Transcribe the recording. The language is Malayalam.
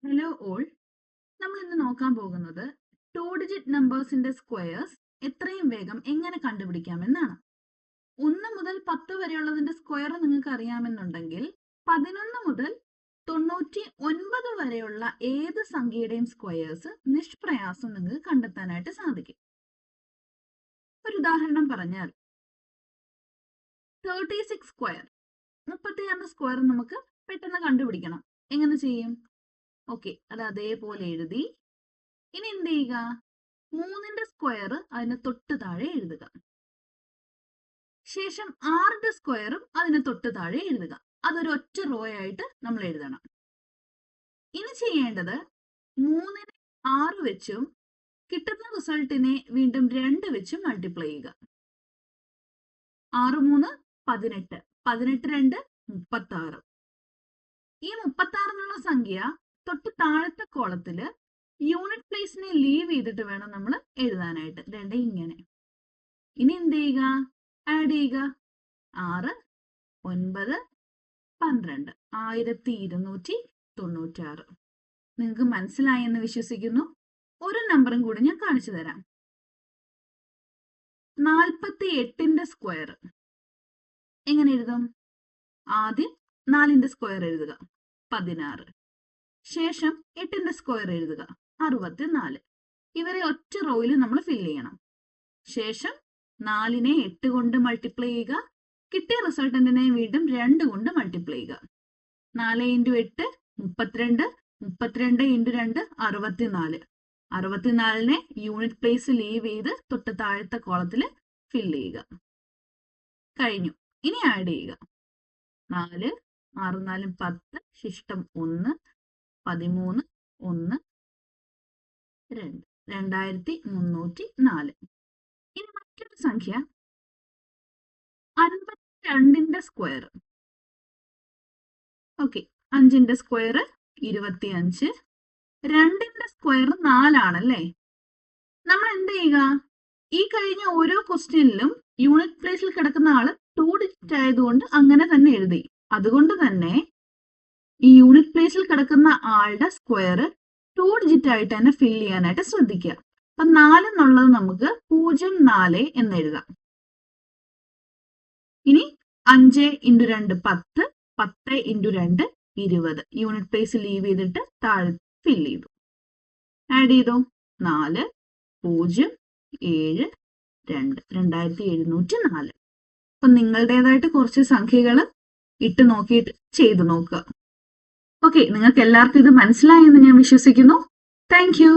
ഹലോ ഓൾ, നമ്മൾ ഇന്ന് നോക്കാൻ പോകുന്നത് 2 ഡിജിറ്റ് നമ്പേഴ്സിന്റെ സ്ക്വയേഴ്സ് എത്രയും വേഗം എങ്ങനെ കണ്ടുപിടിക്കാമെന്നാണ്. 1 മുതൽ 10 വരെയുള്ളതിന്റെ സ്ക്വയർ നിങ്ങൾക്ക് അറിയാമെന്നുണ്ടെങ്കിൽ 11 മുതൽ 99 വരെയുള്ള ഏത് സംഖ്യയുടെയും സ്ക്വയേഴ്സ് നിഷ്പ്രയാസം നിങ്ങൾക്ക് കണ്ടെത്താനായിട്ട് സാധിക്കും. ഒരു ഉദാഹരണം പറഞ്ഞാൽ 36 സ്ക്വയർ, 36 സ്ക്വയർ നമുക്ക് പെട്ടെന്ന് കണ്ടുപിടിക്കണം. എങ്ങനെ ചെയ്യും? ഓക്കെ, അത് അതേപോലെ എഴുതി. ഇനി എന്ത് ചെയ്യുക? 3ന്റെ സ്ക്വയർ അതിന് തൊട്ട് താഴെ എഴുതുക. ശേഷം 6ന്റെ സ്ക്വയറും അതിന് തൊട്ട് താഴെ എഴുതുക. അതൊരു ഒറ്റ റോ ആയിട്ട് നമ്മൾ എഴുതണം. ഇനി ചെയ്യേണ്ടത് 3നെ 6 വെച്ചും കിട്ടുന്ന റിസൾട്ടിനെ വീണ്ടും 2 വെച്ചും മൾട്ടിപ്ലൈ ചെയ്യുക. 6 3 18, 18 2 36. ഈ 36 എന്നുള്ള സംഖ്യ തൊട്ട് താഴത്തെ കോളത്തില് യൂണിറ്റ് പ്ലേസിനെ ലീവ് ചെയ്തിട്ട് വേണം നമ്മൾ എഴുതാനായിട്ട്. രണ്ട് ഇങ്ങനെ. ഇനി എന്ത് ചെയ്യുക? ആഡ് ചെയ്യുക. 6 9 12 1296. നിങ്ങൾക്ക് മനസ്സിലായി എന്ന് വിശ്വസിക്കുന്നു. ഒരു നമ്പറും കൂടി ഞാൻ കാണിച്ചു തരാം. 48ന്റെ സ്ക്വയർ എങ്ങനെ എഴുതും? ആദ്യം 4ന്റെ സ്ക്വയർ എഴുതുക, 16. ശേഷം 8ന്റെ സ്ക്വയർ എഴുതുക, 64. ഇവരെ ഒറ്റ റോയിൽ നമ്മൾ ഫില്ല് ചെയ്യണം. ശേഷം 4നെ 8 കൊണ്ട് മൾട്ടിപ്ലൈ ചെയ്യുക. കിട്ടിയ റിസൾട്ടന്റിനെ വീണ്ടും 2 കൊണ്ട് മൾട്ടിപ്ലൈ ചെയ്യുക. 4 × 8 32, 32 × 2 64. 64നെ യൂണിറ്റ് പ്ലേസ് ലീവ് ചെയ്ത് തൊട്ട് താഴത്തെ കോളത്തിൽ ഫില്ല് ചെയ്യുക. കഴിഞ്ഞു. ഇനി ആഡ് ചെയ്യുക. 4 6 4 10, ശിഷ്ടം 1 13 1 2 2304. ഇനി മറ്റൊരു സംഖ്യ 52ന്റെ സ്ക്വയർ. ഓക്കെ, 5ന്റെ സ്ക്വയർ 25, 2ന്റെ സ്ക്വയർ 4 ആണല്ലേ. നമ്മൾ എന്ത് ചെയ്യുക? ഈ കഴിഞ്ഞ ഓരോ ക്വസ്റ്റ്യനിലും യൂണിറ്റ് പ്ലേസിൽ കിടക്കുന്ന ആള് 2 ഡിജിറ്റ് ആയതുകൊണ്ട് അങ്ങനെ തന്നെ എഴുതി. അതുകൊണ്ട് തന്നെ ഈ യൂണിറ്റ് പ്ലേസിൽ കിടക്കുന്ന ആളുടെ സ്ക്വയർ 2 ഡിജിറ്റ് ആയിട്ട് തന്നെ ഫില്ല് ചെയ്യാനായിട്ട് ശ്രദ്ധിക്കുക. അപ്പൊ 4 എന്നുള്ളത് നമുക്ക് 04 എന്ന് എഴുതാം. ഇനി 5 × 2 10, 10 × 2 20. യൂണിറ്റ് പ്ലേസ് ലീവ് ചെയ്തിട്ട് താഴെ ഫില്ല് ചെയ്തു. ആഡ് ചെയ്തോ? 4 0 7 2 2704. അപ്പൊ നിങ്ങളുടേതായിട്ട് കുറച്ച് സംഖ്യകൾ ഇട്ട് നോക്കിയിട്ട് ചെയ്തു നോക്കുക. ഓക്കെ, നിങ്ങൾക്ക് എല്ലാവർക്കും ഇത് മനസ്സിലായി എന്ന് ഞാൻ വിശ്വസിക്കുന്നു. Thank you.